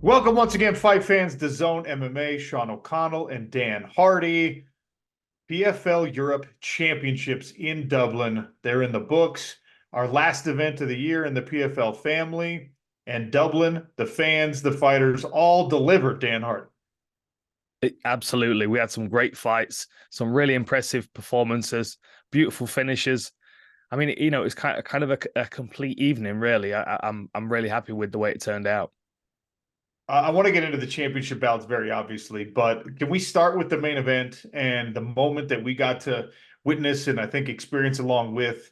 Welcome once again, fight fans, DAZN MMA, Sean O'Connell and Dan Hardy. PFL Europe Championships in Dublin. They're in the books. Our last event of the year in the PFL family. And Dublin, the fans, the fighters, all delivered, Dan Hardy. Absolutely. We had some great fights, some really impressive performances, beautiful finishes. I mean, it's kind of a complete evening, really. I'm really happy with the way it turned out. I want to get into the championship bouts very obviously, but can we start with the main event and the moment that we got to witness and I think experience along with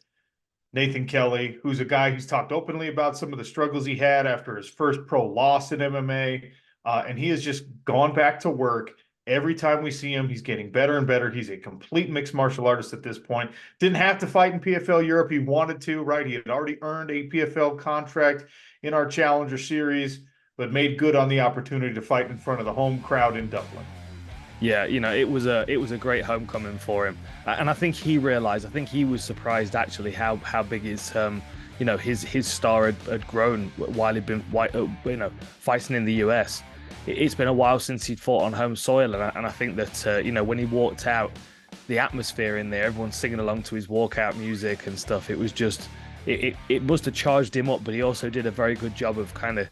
Nathan Kelly, who's a guy who's talked openly about some of the struggles he had after his first pro loss in MMA. And he has just gone back to work. Every time we see him, he's getting better and better. He's a complete mixed martial artist at this point. Didn't have to fight in PFL Europe. He wanted to, right? He had already earned a PFL contract in our Challenger Series, but made good on the opportunity to fight in front of the home crowd in Dublin. Yeah, it was a great homecoming for him, and I think he realized. I think he was surprised actually how big his star had grown while he'd been fighting in the US. It's been a while since he'd fought on home soil, and I think that when he walked out, the atmosphere in there, everyone singing along to his walkout music and stuff. It was just it must have charged him up, but he also did a very good job of kind of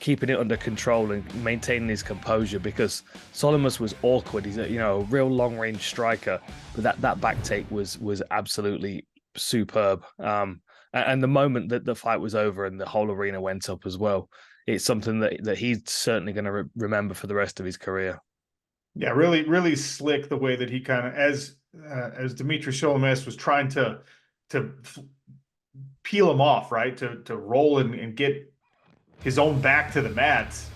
keeping it under control and maintaining his composure, because Solimus was awkward. He's a real long range striker, but that back take was absolutely superb. And the moment that the fight was over and the whole arena went up as well, it's something that he's certainly going to remember for the rest of his career. Yeah, really, really slick the way that he kind of, as Dimitri Solimus was trying to peel him off, right, to roll and get his own back to the mats.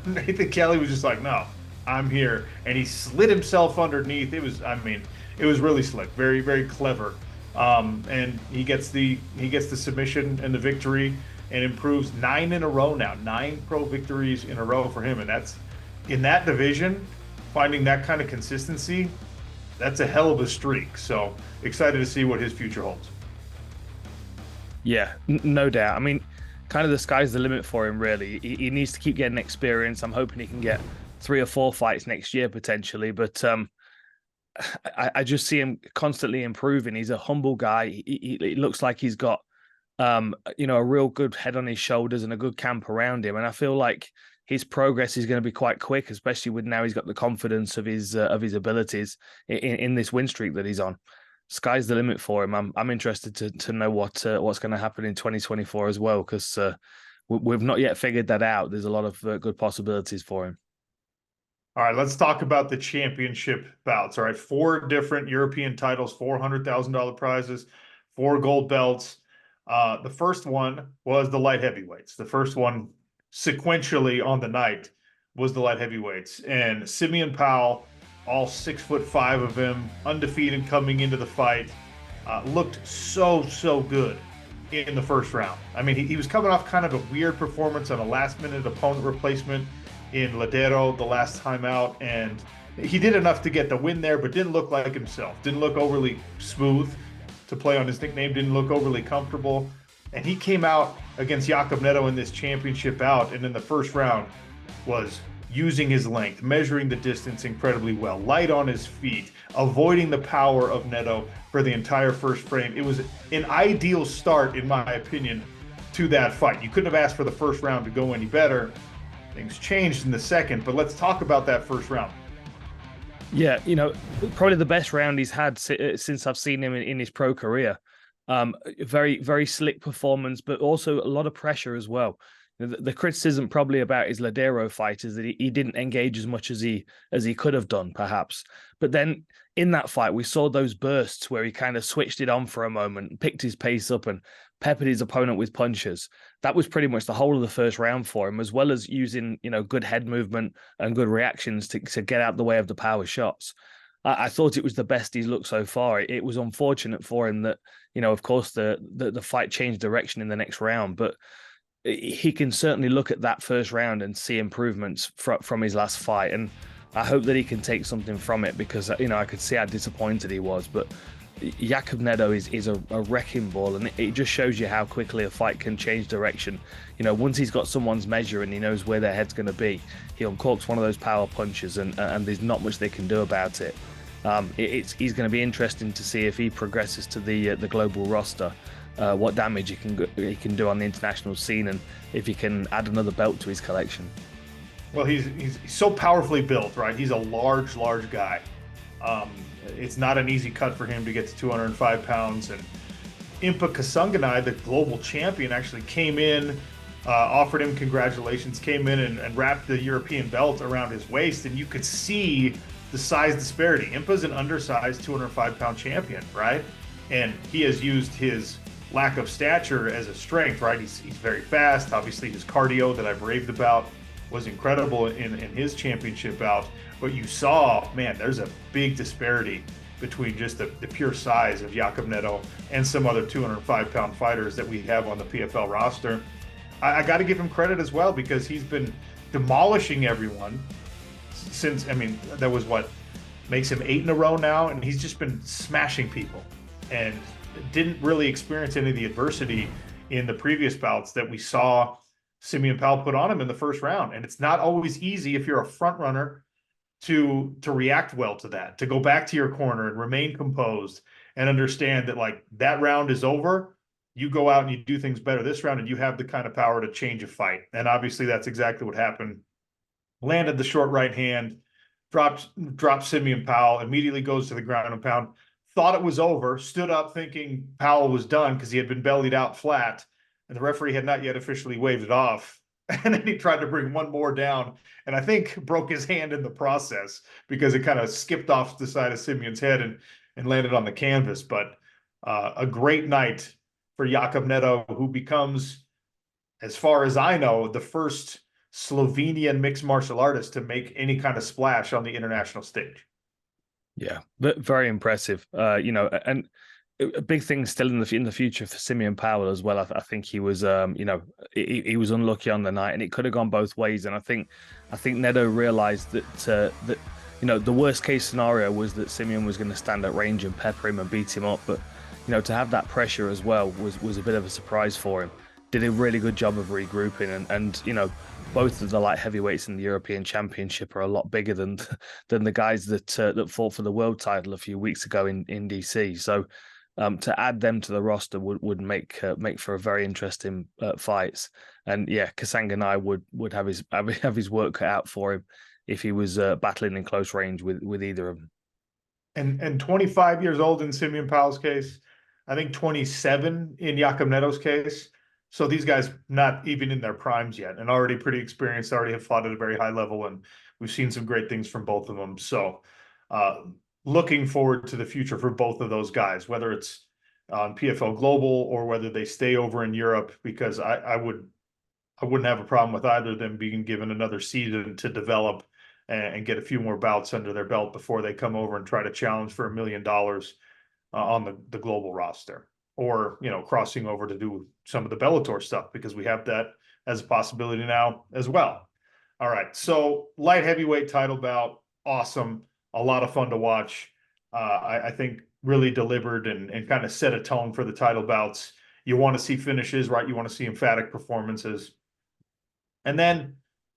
Nathan Kelly was just like, no, I'm here. And he slid himself underneath. It was really slick. Very, very clever. And he gets the submission and the victory and improves 9 in a row now. 9 pro victories in a row for him. And that's in that division, finding that kind of consistency, that's a hell of a streak. So excited to see what his future holds. Yeah, no doubt. I mean, kind of the sky's the limit for him, really. He needs to keep getting experience. I'm hoping he can get 3 or 4 fights next year potentially, but I just see him constantly improving. He's a humble guy. He looks like he's got a real good head on his shoulders and a good camp around him, and I feel like his progress is going to be quite quick, especially with now he's got the confidence of his abilities in this win streak that he's on. Sky's the limit for him. I'm interested to know what's going to happen in 2024 as well, because we've not yet figured that out. There's a lot of good possibilities for him. All right, let's talk about the championship bouts. All right, 4 different European titles, $400,000 prizes, 4 gold belts. The first one was the light heavyweights. The first one sequentially on the night was the light heavyweights, and Simeon Powell, all 6'5" of him, undefeated coming into the fight, looked so good in the first round. I mean, he was coming off kind of a weird performance on a last-minute opponent replacement in Ladero the last time out, and he did enough to get the win there, but didn't look like himself. Didn't look overly smooth, to play on his nickname, didn't look overly comfortable. And he came out against Jacob Neto in this championship bout, and in the first round was using his length, measuring the distance incredibly well, light on his feet, avoiding the power of Neto for the entire first frame. It was an ideal start, in my opinion, to that fight. You couldn't have asked for the first round to go any better. Things changed in the second, but let's talk about that first round. Yeah, probably the best round he's had since I've seen him in his pro career. Very, very slick performance, but also a lot of pressure as well. The criticism probably about his Ladero fight is that he didn't engage as much as he could have done, perhaps. But then in that fight, we saw those bursts where he kind of switched it on for a moment, picked his pace up, and peppered his opponent with punches. That was pretty much the whole of the first round for him, as well as using good head movement and good reactions to get out the way of the power shots. I thought it was the best he's looked so far. It was unfortunate for him that of course the fight changed direction in the next round, but he can certainly look at that first round and see improvements from his last fight. And I hope that he can take something from it, because, I could see how disappointed he was. But Jakub Nedo is a wrecking ball, and it just shows you how quickly a fight can change direction. Once he's got someone's measure and he knows where their head's going to be, he uncorks one of those power punches, and there's not much they can do about it. He's going to be interesting to see if he progresses to the global roster, what damage he can do on the international scene, and if he can add another belt to his collection. Well, he's so powerfully built, right? He's a large guy. It's not an easy cut for him to get to 205 pounds. And Impa Kasanganay, the global champion, actually came in, offered him congratulations, came in and wrapped the European belt around his waist. And you could see the size disparity. Impa's an undersized 205-pound champion, right? And he has used his lack of stature as a strength, right? He's very fast. Obviously, his cardio that I've raved about was incredible in his championship bout. But you saw, man, there's a big disparity between just the pure size of Jakub Nedo and some other 205-pound fighters that we have on the PFL roster. I got to give him credit as well, because he's been demolishing everyone since, I mean, that was what makes him 8 in a row now, and he's just been smashing people and didn't really experience any of the adversity in the previous bouts that we saw Simeon Powell put on him in the first round. And it's not always easy if you're a front runner to react well to that, to go back to your corner and remain composed and understand that, like, that round is over. You go out and you do things better this round, and you have the kind of power to change a fight. And obviously that's exactly what happened. Landed the short right hand, dropped Simeon Powell, immediately goes to the ground and pound. Thought it was over, stood up thinking Powell was done because he had been bellied out flat, and the referee had not yet officially waved it off. And then he tried to bring one more down, and I think broke his hand in the process because it kind of skipped off the side of Simeon's head and landed on the canvas. But a great night for Jakub Nedo, who becomes, as far as I know, the first Slovenian mixed martial artist to make any kind of splash on the international stage. Yeah, very impressive. And a big thing still in the future for Simeon Powell as well. I think he was, he was unlucky on the night, and it could have gone both ways. And I think Nedo realized that the worst case scenario was that Simeon was going to stand at range and pepper him and beat him up. But to have that pressure as well was a bit of a surprise for him. Did a really good job of regrouping, and both of the light heavyweights in the European Championship are a lot bigger than the guys that fought for the world title a few weeks ago in DC. So to add them to the roster would make for a very interesting fights. And yeah, Kasanganay would have his work cut out for him if he was battling in close range with either of them. And 25 years old in Simeon Powell's case, I think 27 in Jakub Nedo's case. So these guys not even in their primes yet, and already pretty experienced, already have fought at a very high level, and we've seen some great things from both of them. So looking forward to the future for both of those guys, whether it's on PFL Global or whether they stay over in Europe, because I wouldn't have a problem with either of them being given another season to develop and get a few more bouts under their belt before they come over and try to challenge for $1 million on the global roster, or crossing over to do some of the Bellator stuff, because we have that as a possibility now as well. All right, so light heavyweight title bout, awesome, a lot of fun to watch. I think really delivered and kind of set a tone for the title bouts. You want to see finishes, right? You want to see emphatic performances. And then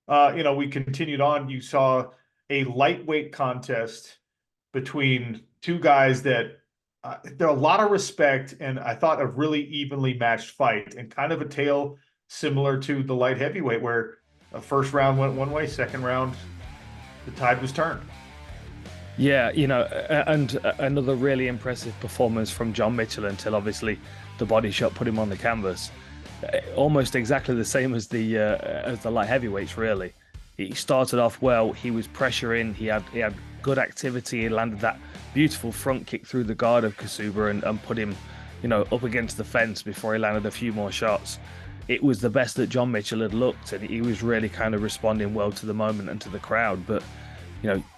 we continued on. You saw a lightweight contest between two guys that there are a lot of respect, and I thought a really evenly matched fight, and kind of a tale similar to the light heavyweight, where a first round went one way, second round the tide was turned. Yeah, and another really impressive performance from John Mitchell, until obviously the body shot put him on the canvas. Almost exactly the same as the light heavyweights, really. He started off well. He was pressuring. He had good activity. He landed that beautiful front kick through the guard of Kasuba and put him, up against the fence before he landed a few more shots. It was the best that John Mitchell had looked, and he was really kind of responding well to the moment and to the crowd. But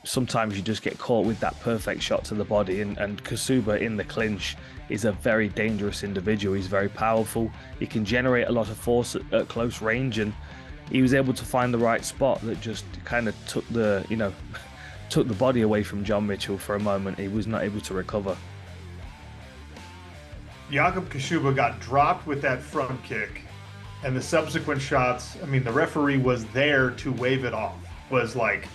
sometimes you just get caught with that perfect shot to the body, and Kasuba in the clinch is a very dangerous individual. He's very powerful. He can generate a lot of force at close range, and he was able to find the right spot that just kind of took the body away from John Mitchell for a moment. He was not able to recover. Jakub Kashuba got dropped with that front kick, and the subsequent shots, I mean, the referee was there to wave it off, was like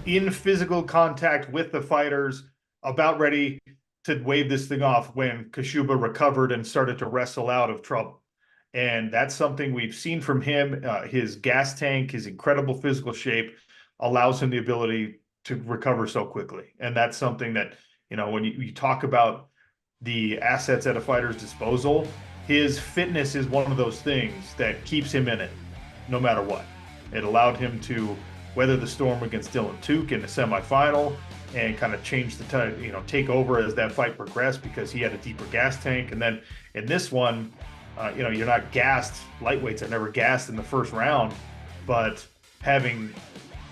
in physical contact with the fighters, about ready to wave this thing off when Kashuba recovered and started to wrestle out of trouble. And that's something we've seen from him. His gas tank, his incredible physical shape allows him the ability to recover so quickly. And that's something that, when you talk about the assets at a fighter's disposal, his fitness is one of those things that keeps him in it no matter what. It allowed him to weather the storm against Dylan Tuke in the semifinal and kind of change take over as that fight progressed because he had a deeper gas tank. And then in this one, you're not gassed. Lightweights are never gassed in the first round, but having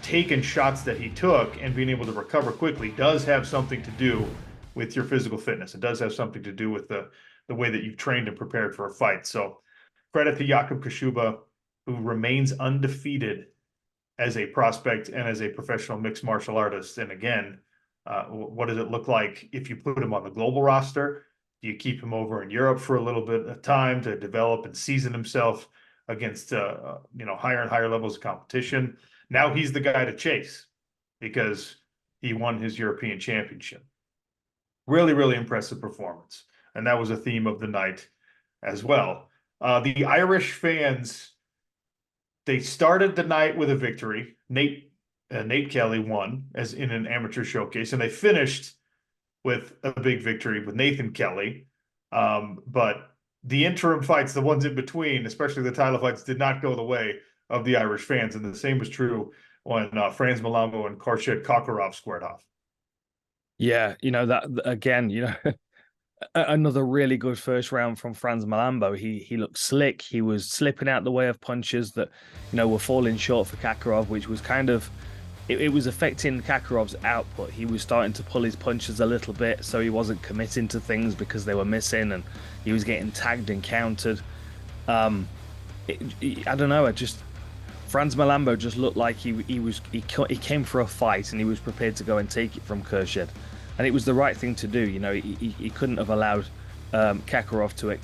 taken shots that he took and being able to recover quickly does have something to do with your physical fitness. It does have something to do with the way that you've trained and prepared for a fight. So credit to Jakub Kashuba, who remains undefeated as a prospect and as a professional mixed martial artist. And again, what does it look like if you put him on the global roster? Do you keep him over in Europe for a little bit of time to develop and season himself against higher and higher levels of competition? Now he's the guy to chase because he won his European championship. Really, really impressive performance. And that was a theme of the night as well. The Irish fans, they started the night with a victory. Nate Kelly won as in an amateur showcase, and they finished with a big victory with Nathan Kelly. But the interim fights, the ones in between, especially the title fights, did not go the way of the Irish fans. And the same was true when Franz Malambo and Khurshid Kakarov squared off. Yeah, that again, another really good first round from Franz Malambo. He looked slick. He was slipping out the way of punches that, were falling short for Kakarov, which was kind of, it was affecting Kakarov's output. He was starting to pull his punches a little bit, so he wasn't committing to things because they were missing, and he was getting tagged and countered. I don't know. Franz Malambo just looked like he came for a fight and he was prepared to go and take it from Khurshid, and it was the right thing to do. He couldn't have allowed Kakarov to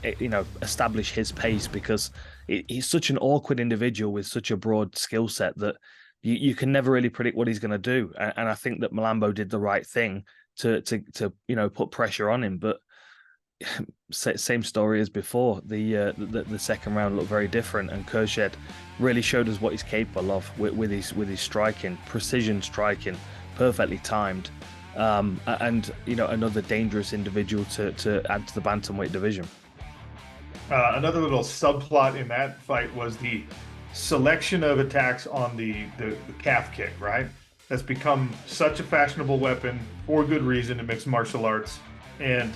establish his pace because he's such an awkward individual with such a broad skill set that you can never really predict what he's going to do. And I think that Malambo did the right thing to put pressure on him. But same story as before. The second round looked very different, and Khurshid really showed us what he's capable of with his striking, precision striking, perfectly timed, and another dangerous individual to add to the bantamweight division. Another little subplot in that fight was the selection of attacks on the calf kick, right? That's become such a fashionable weapon for good reason in mixed martial arts. And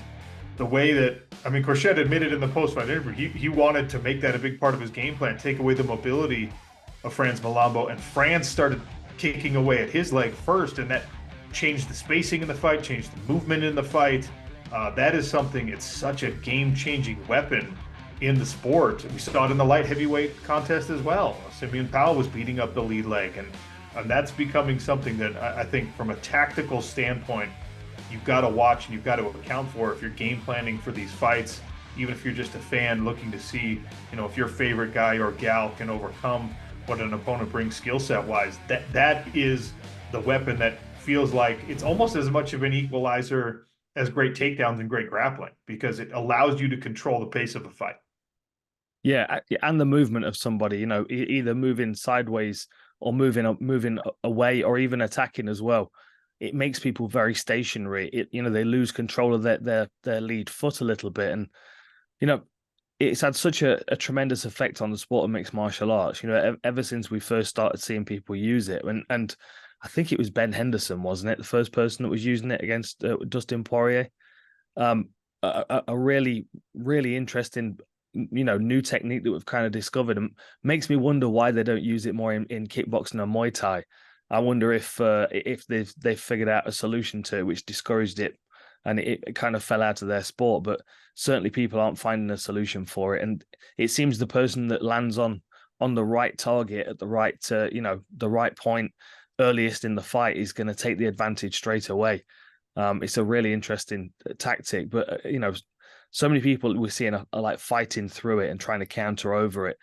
the way that, Khurshid admitted in the post-fight interview, he wanted to make that a big part of his game plan, take away the mobility of Franz Malambo, and Franz started kicking away at his leg first, and that changed the spacing in the fight, changed the movement in the fight. That is something, it's such a game-changing weapon in the sport. We saw it in the light heavyweight contest as well. Simeon Powell was beating up the lead leg, and that's becoming something that I think from a tactical standpoint, you've got to watch and you've got to account for if you're game planning for these fights, even if you're just a fan looking to see, if your favorite guy or gal can overcome what an opponent brings skill set wise. That is the weapon that feels like it's almost as much of an equalizer as great takedowns and great grappling, because it allows you to control the pace of a fight. Yeah, and the movement of somebody, either moving sideways or moving away or even attacking as well. It makes people very stationary. They lose control of their lead foot a little bit, and it's had such a tremendous effect on the sport of mixed martial arts. Ever since we first started seeing people use it, and I think it was Ben Henderson, wasn't it, the first person that was using it against Dustin Poirier? A really, really interesting, new technique that we've kind of discovered, and makes me wonder why they don't use it more in kickboxing and Muay Thai. I wonder if they've figured out a solution to it, which discouraged it, and it kind of fell out of their sport. But certainly people aren't finding a solution for it, and it seems the person that lands on the right target at the right the right point earliest in the fight is going to take the advantage straight away. It's a really interesting tactic, but so many people we're seeing are like fighting through it and trying to counter over it.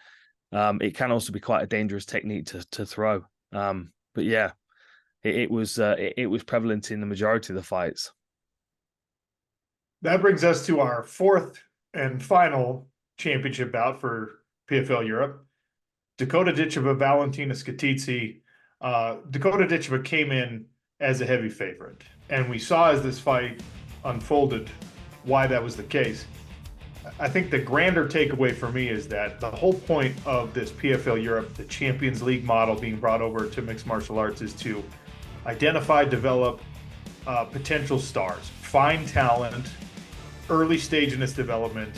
It can also be quite a dangerous technique to throw. But yeah, it was prevalent in the majority of the fights. That brings us to our fourth and final championship bout for PFL Europe. Dakota Ditcheva, Valentina Skitidze. Dakota Ditcheva came in as a heavy favorite, and we saw as this fight unfolded why that was the case. I think the grander takeaway for me is that the whole point of this PFL Europe, the Champions League model being brought over to mixed martial arts, is to identify, develop potential stars, find talent, early stage in its development,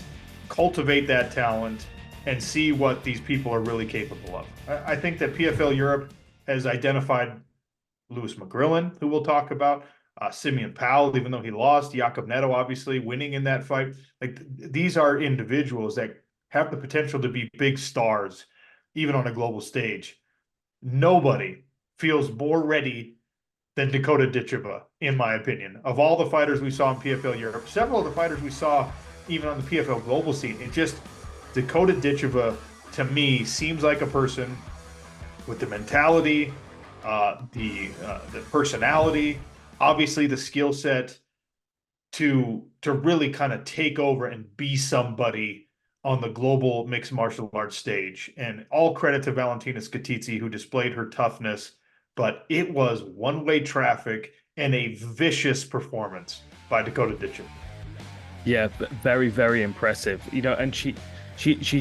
cultivate that talent, and see what these people are really capable of. I think that PFL Europe has identified Lewis McGrillen, who we'll talk about, Simeon Powell, even though he lost, Jakob Neto obviously winning in that fight. Like these are individuals that have the potential to be big stars, even on a global stage. Nobody feels more ready than Dakota Ditcheva, in my opinion. Of all the fighters we saw in PFL Europe, several of the fighters we saw even on the PFL global scene, it just, Dakota Ditcheva, to me, seems like a person with the mentality, the personality, obviously the skill set to really kind of take over and be somebody on the global mixed martial arts stage. And all credit to Valentina Skitidze, who displayed her toughness, but it was one-way traffic and a vicious performance by Dakota Ditcheva. Yeah, very, very impressive. You know, and she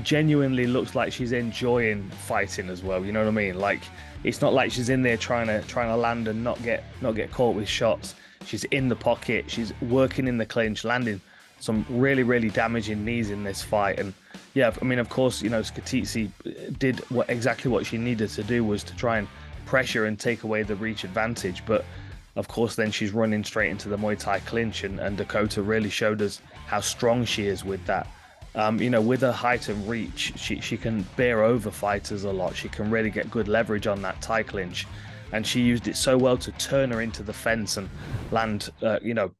genuinely looks like she's enjoying fighting as well. You know what I mean? Like it's not like she's in there trying to land and not get caught with shots. She's in the pocket. She's working in the clinch, landing some really, really damaging knees in this fight. And yeah, I mean, of course, you know, Skitidze did exactly what she needed to do, was to try and pressure and take away the reach advantage. But of course, then she's running straight into the Muay Thai clinch, and Dakota really showed us how strong she is with that. You know, with her height and reach, she can bear over fighters a lot. She can really get good leverage on that Thai clinch, and she used it so well to turn her into the fence and land, you know,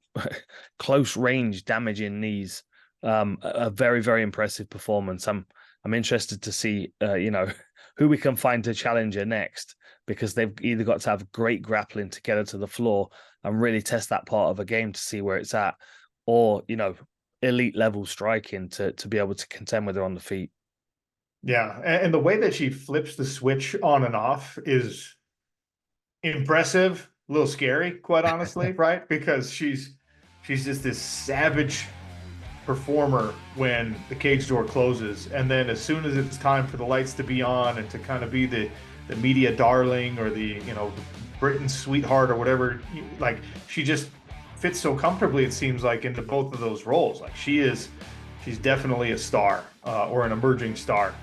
close range damaging knees. A very, very impressive performance. I'm interested to see, you know, who we can find to challenge her next, because they've either got to have great grappling to get her to the floor and really test that part of a game to see where it's at, or, you know, elite level striking to be able to contend with her on the feet. Yeah, and the way that she flips the switch on and off is impressive, a little scary, quite honestly, right? Because she's just this savage performer when the cage door closes, and then as soon as it's time for the lights to be on and to kind of be the media darling, or the, you know, Britain's sweetheart or whatever, like she just fits so comfortably, it seems like, into both of those roles. Like she's definitely a star, or an emerging star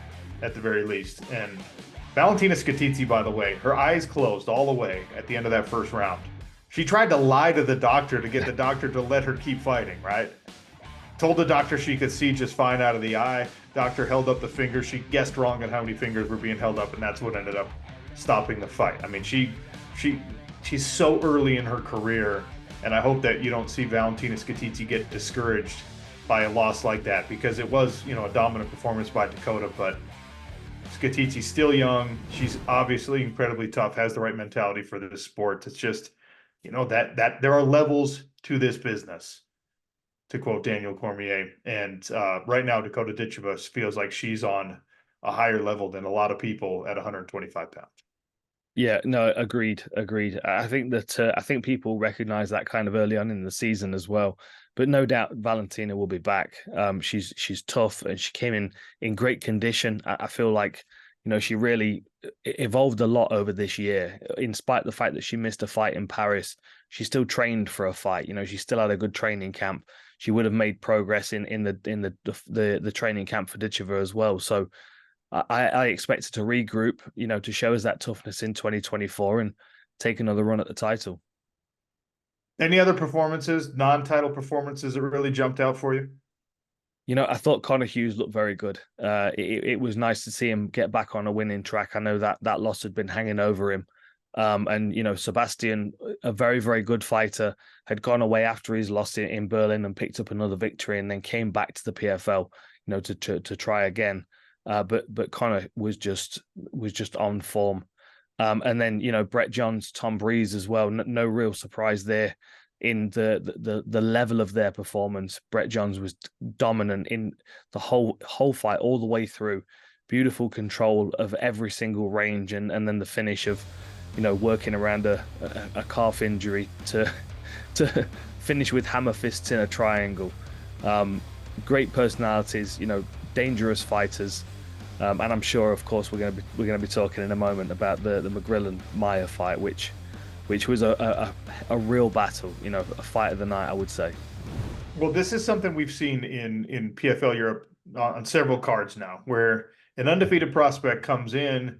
at the very least. And Valentina Skitidze, by the way, her eyes closed all the way at the end of that first round. She tried to lie to the doctor to get the doctor to let her keep fighting, right? Told the doctor she could see just fine out of the eye. Doctor held up the finger. She guessed wrong on how many fingers were being held up, and that's what ended up stopping the fight. I mean, she's so early in her career, and I hope that you don't see Valentina Skitidze get discouraged by a loss like that, because it was, you know, a dominant performance by Dakota, but Skitidze's still young. She's obviously incredibly tough, has the right mentality for this sport. It's just, you know, that there are levels to this business, to quote Daniel Cormier. And right now, Dakota Ditcheva feels like she's on a higher level than a lot of people at 125 pounds. Yeah, no, agreed. I think that I think people recognize that kind of early on in the season as well. But no doubt Valentina will be back. She's tough, and she came in great condition. I feel like, you know, she really evolved a lot over this year. In spite of the fact that she missed a fight in Paris, she still trained for a fight. You know, she still had a good training camp. She would have made progress in the training camp for Ditcheva as well. So I expect her to regroup, you know, to show us that toughness in 2024 and take another run at the title. Any other performances, non-title performances, that really jumped out for you? You know, I thought Connor Hughes looked very good. It was nice to see him get back on a winning track. I know that loss had been hanging over him. And Sebastian, a very, very good fighter, had gone away after his loss in Berlin and picked up another victory, and then came back to the PFL, to try again. But Connor was just on form. And then Brett Johns, Tom Breeze as well. No real surprise there in the level of their performance. Brett Johns was dominant in the whole fight all the way through. Beautiful control of every single range, and then the finish of working around a calf injury to finish with hammer fists in a triangle. Great personalities, dangerous fighters. And I'm sure, of course, we're going to be talking in a moment about the McGrillen-Maia fight, which was a real battle, a fight of the night, I would say. Well, this is something we've seen in PFL Europe on several cards now, where an undefeated prospect comes in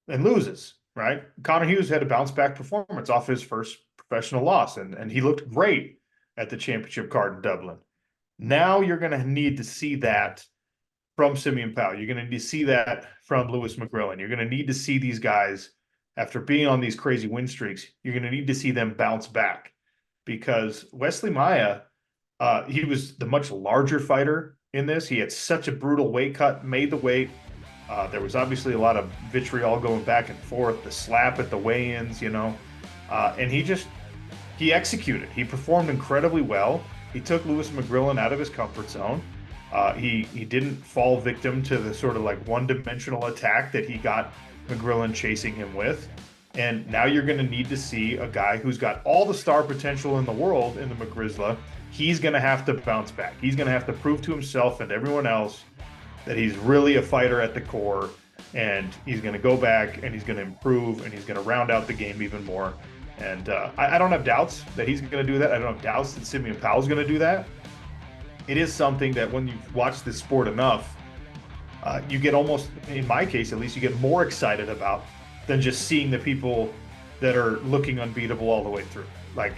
and loses, right? Connor Hughes had a bounce back performance off his first professional loss, and he looked great at the championship card in Dublin. Now you're going to need to see that from Simeon Powell. You're going to need to see that from Lewis McGrillen. You're going to need to see these guys, after being on these crazy win streaks, you're going to need to see them bounce back, because Wesley Maia, he was the much larger fighter in this. He had such a brutal weight cut, made the weight. There was obviously a lot of vitriol going back and forth, the slap at the weigh-ins, and he executed. He performed incredibly well. He took Lewis McGrillen out of his comfort zone. He didn't fall victim to the sort of like one-dimensional attack that he got McGrillen chasing him with. And now you're going to need to see a guy who's got all the star potential in the world in the McGrizzla. He's going to have to bounce back. He's going to have to prove to himself and everyone else that he's really a fighter at the core, and he's going to go back and he's going to improve and he's going to round out the game even more. And I don't have doubts that he's going to do that. I don't have doubts that Simeon Powell's going to do that. It is something that when you've watched this sport enough, you get almost, in my case at least, you get more excited about than just seeing the people that are looking unbeatable all the way through. Like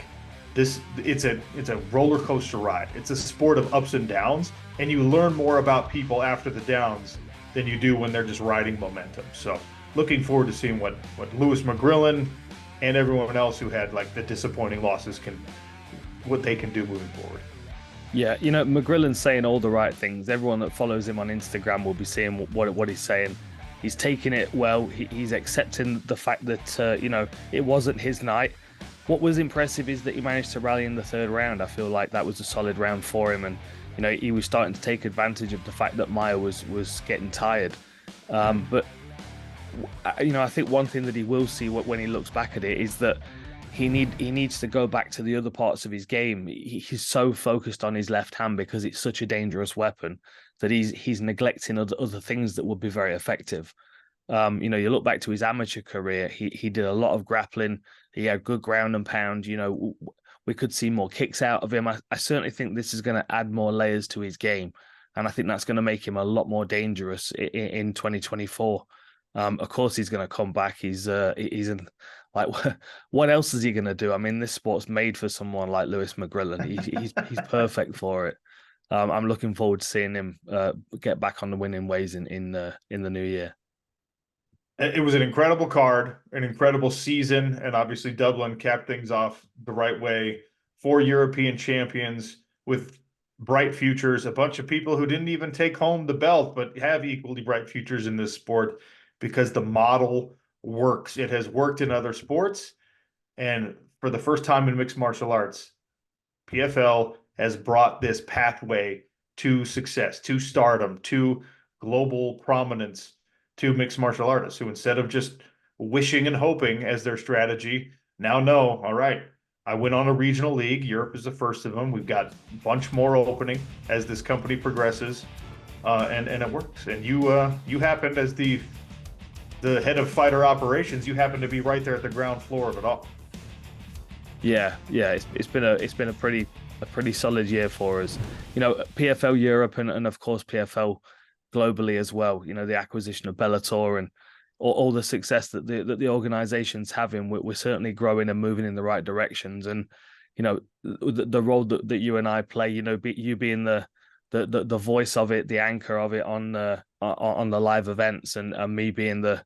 this, it's a roller coaster ride. It's a sport of ups and downs, and you learn more about people after the downs than you do when they're just riding momentum. So looking forward to seeing what Lewis McGrillen and everyone else who had like the disappointing losses what they can do moving forward. Yeah, McGrillen's saying all the right things. Everyone that follows him on Instagram will be seeing what he's saying. He's taking it well. He's accepting the fact that it wasn't his night. What was impressive is that he managed to rally in the third round. I feel like that was a solid round for him, and he was starting to take advantage of the fact that Maia was getting tired. But I think one thing that he will see when he looks back at it is that he needs to go back to the other parts of his game. He's so focused on his left hand because it's such a dangerous weapon that he's neglecting other things that would be very effective. You look back to his amateur career, he did a lot of grappling. He had good ground and pound. We could see more kicks out of him. I certainly think this is going to add more layers to his game, and I think that's going to make him a lot more dangerous in 2024. Of course, he's going to come back. He's in, like, what else is he going to do? I mean, this sport's made for someone like Lewis McGrillen. He's perfect for it. I'm looking forward to seeing him get back on the winning ways in the new year. It was an incredible card, an incredible season, and obviously Dublin capped things off the right way. 4 European champions with bright futures, a bunch of people who didn't even take home the belt, but have equally bright futures in this sport because the model works. It has worked in other sports, and for the first time in mixed martial arts, PFL has brought this pathway to success, to stardom, to global prominence to mixed martial artists who, instead of just wishing and hoping as their strategy, now know, all right, I went on a regional league. Europe is the first of them. We've got a bunch more opening as this company progresses, and it works. And you happened, as the head of fighter operations, you happen to be right there at the ground floor of it all. Yeah, it's been a pretty solid year for us. PFL Europe and of course PFL globally as well. The acquisition of Bellator and all the success that the organization's having. We're certainly growing and moving in the right directions. And the role that you and I play, you being the voice of it, the anchor of it on the live events, and me being the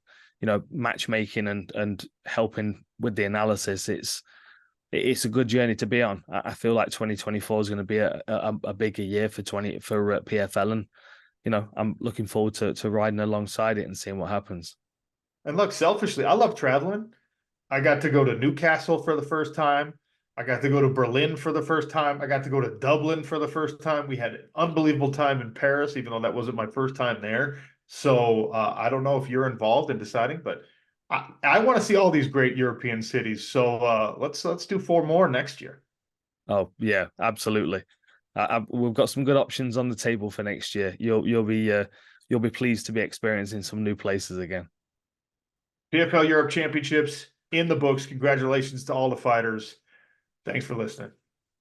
matchmaking and helping with the analysis. It's a good journey to be on. I feel like 2024 is going to be a bigger year for PFL, and I'm looking forward to riding alongside it and seeing what happens. And look, selfishly, I love traveling. I got to go to Newcastle for the first time. I got to go to Berlin for the first time. I got to go to Dublin for the first time. We had an unbelievable time in Paris, even though that wasn't my first time there. So I don't know if you're involved in deciding, but I want to see all these great European cities. So let's do 4 more next year. Oh yeah, absolutely. We've got some good options on the table for next year. You'll be pleased to be experiencing some new places again. PFL Europe Championships in the books. Congratulations to all the fighters. Thanks for listening.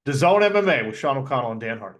DAZN MMA with Sean O'Connell and Dan Hardy.